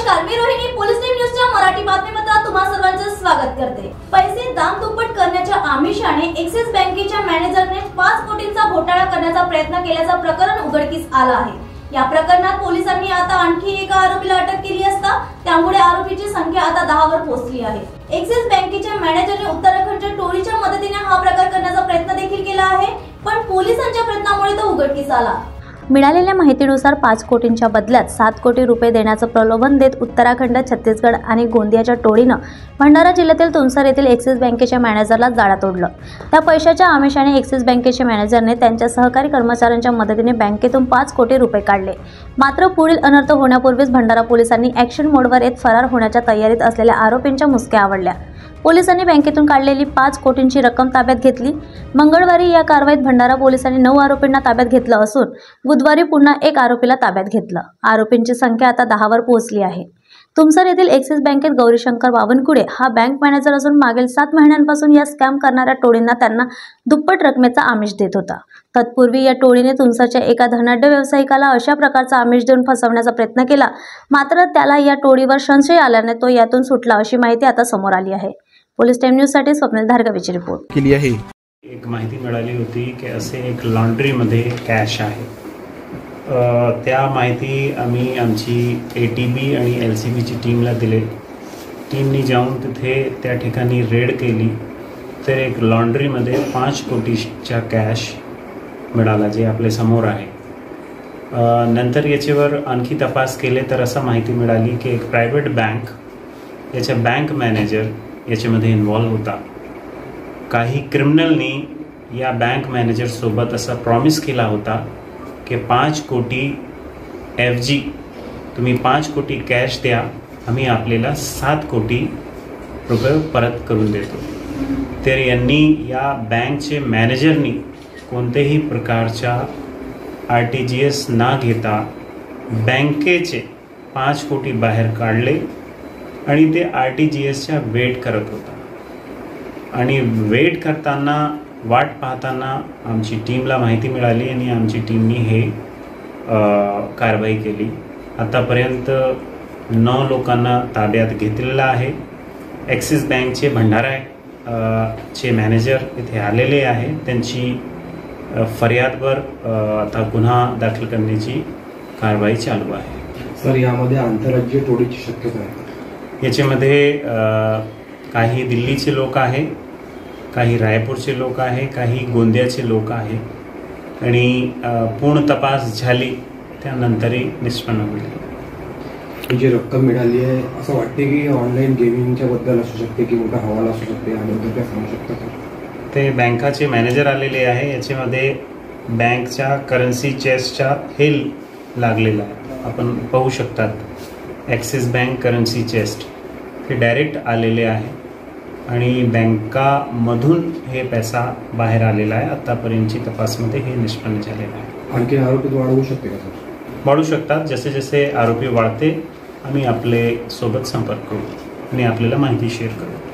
नमस्कार, मी रोहिणी पोलीस न्यूजच्या मराठी बातमीपत्रात तुम्हा सर्वांचं स्वागत करते। पैसे दाम दुप्पट करण्याच्या आमिषाने एक्सिस बँकेच्या मॅनेजरने 5 कोटींचा घोटाळा करण्याचा प्रयत्न केल्याचं प्रकरण उघडकीस आलं आहे। या प्रकरणात पोलिसांनी आता आणखी एका आरोपीला अटक केली असता त्यामुळे आरोपीची संख्या आता 10 वर पोहोचली आहे। एक्सिस बँकेच्या मॅनेजरने उत्तराखंडच्या टोळीच्या मदतीने हा प्रकार करण्याचा प्रयत्न देखील केला आहे, पण पोलिसांच्या प्रयत्नामुळे तो उघडकीस आला। मिळालेल्या माहितीनुसार 5 कोटींच्या बदल्यात 7 कोटी रुपये देण्याचं प्रलोभन देत उत्तराखंड, छत्तीसगड आणि गोंदियाच्या टोळीनं भंडारा जिल्ह्यातील तुमसर येथील एक्सिस बँकेच्या मॅनेजरला जाळ्यात ओढलं। त्या पैशाच्या आमिषाने एक्सिस बँकेचे मॅनेजरने त्यांच्या सहकारी कर्मचाऱ्यांच्या मदतीने बँकेतून 5 कोटी रुपये काढले। मात्र पुढील अनर्थ होण्यापूर्वीच भंडारा पोलिसांनी ॲक्शन मोडवर येत फरार होण्याच्या तयारीत असलेल्या आरोपींच्या मुसक्या आवळल्या। पोलिसांनी बँकेतून काढलेली 5 कोटींची रक्कम ताब्यात घेतली। मंगळवारी या कारवाईत भंडारा पोलिसांनी 9 आरोपींना ताब्यात घेतलं असून बुधवारी पुन्हा 1 आरोपीला ताब्यात घेतलं। आरोपींची संख्या आता 10 वर पोहोचली आहे। तुमसर येथील एक्सिस बँकेत गौरीशंकर बावनकुळे हा बँक मॅनेजर असून मागील 7 महिन्यांपासून या स्कॅम करणाऱ्या टोळींना त्यांना दुप्पट रकमेचा आमिष देत होता। तत्पूर्वी या टोळीने तुमसरच्या एका धनाढ्य व्यावसायिकाला अशा प्रकारचा आमिष देऊन फसवण्याचा प्रयत्न केला, मात्र त्याला या टोळीवर संशय आल्याने तो यातून सुटला अशी माहिती आता समोर आली आहे। पोलीस टाइम न्यूज साठी स्वप्नील धारगवीची रिपोर्ट केली आहे। एक माहिती मिळाली होती की असे एक लॉन्ड्रीमध्ये कॅश आहे। त्या माहिती आम्ही आमची ATB आणि LCBची टीमला दिले। टीमनी जाऊन तिथे त्या ठिकाणी रेड केली तर एक लॉन्ड्रीमध्ये 5 कोटीच्या कॅश मिळाला, जे आपल्या समोर आहे। नंतर याच्यावर आणखी तपास केले तर असं माहिती मिळाली की एक प्रायव्हेट बँक याच्या बँक मॅनेजर याच्यामध्ये इन्व्हॉल्व होता। काही क्रिमिनलनी या बँक मॅनेजर सोबत असा प्रॉमिस केला होता की 5 कोटी ऐवजी तुम्ही 5 कोटी कॅश द्या, आम्ही आपल्याला 7 कोटी रुपये परत करून देतो। तर यांनी या बँकचे मॅनेजरनी कोणत्याही प्रकारच्या RTGS ना घेता बँकेचे 5 कोटी बाहेर काढले आणि ते RTGSच्या वेट करत होता। आणि वेट करताना, वाट पाहताना आमची टीमला माहिती मिळाली आणि आमची टीमनी हे कारवाई केली। आतापर्यंत 9 लोकांना ताब्यात घेतलेला आहे। ॲक्सिस बँकचे भंडारा चे मॅनेजर इथे आलेले आहे। त्यांची फरियादवर आता गुन्हा दाखल करण्याची कारवाई चालू आहे। सर, यामध्ये आंतरराज्यीय टोळीची शक्यता आहे? याच्यामध्ये काही दिल्लीचे लोक आहे, काही रायपूरचे लोक आहे, काही गोंदियाचे लोक आहे आणि पूर्ण तपास झाली त्यानंतरही निष्पन्न होईल। जी रक्कम मिळाली आहे असं वाटते की ऑनलाईन गेमिंगच्या बद्दल असू शकते की मोठा हवाला असू शकते, याबद्दल काय सांगू शकता का? ते बँकाचे मॅनेजर आलेले आहे। याच्यामध्ये बँकच्या करन्सी चेस्टचा हे लागलेला आहे, आपण पाहू शकतात। ॲक्सिस बँक करन्सी चेस्ट हे डायरेक्ट आलेले आहे आणि बँकामधून हे पैसा बाहेर आलेला आहे। आतापर्यंतची तपासमध्ये हे निष्पन्न झालेलं आहे। आणखी आरोपी वाढवू शकते का सर? वाढू शकतात। जसे जसे आरोपी वाढते आम्ही आपले सोबत संपर्क करू आणि आपल्याला माहिती शेअर करू।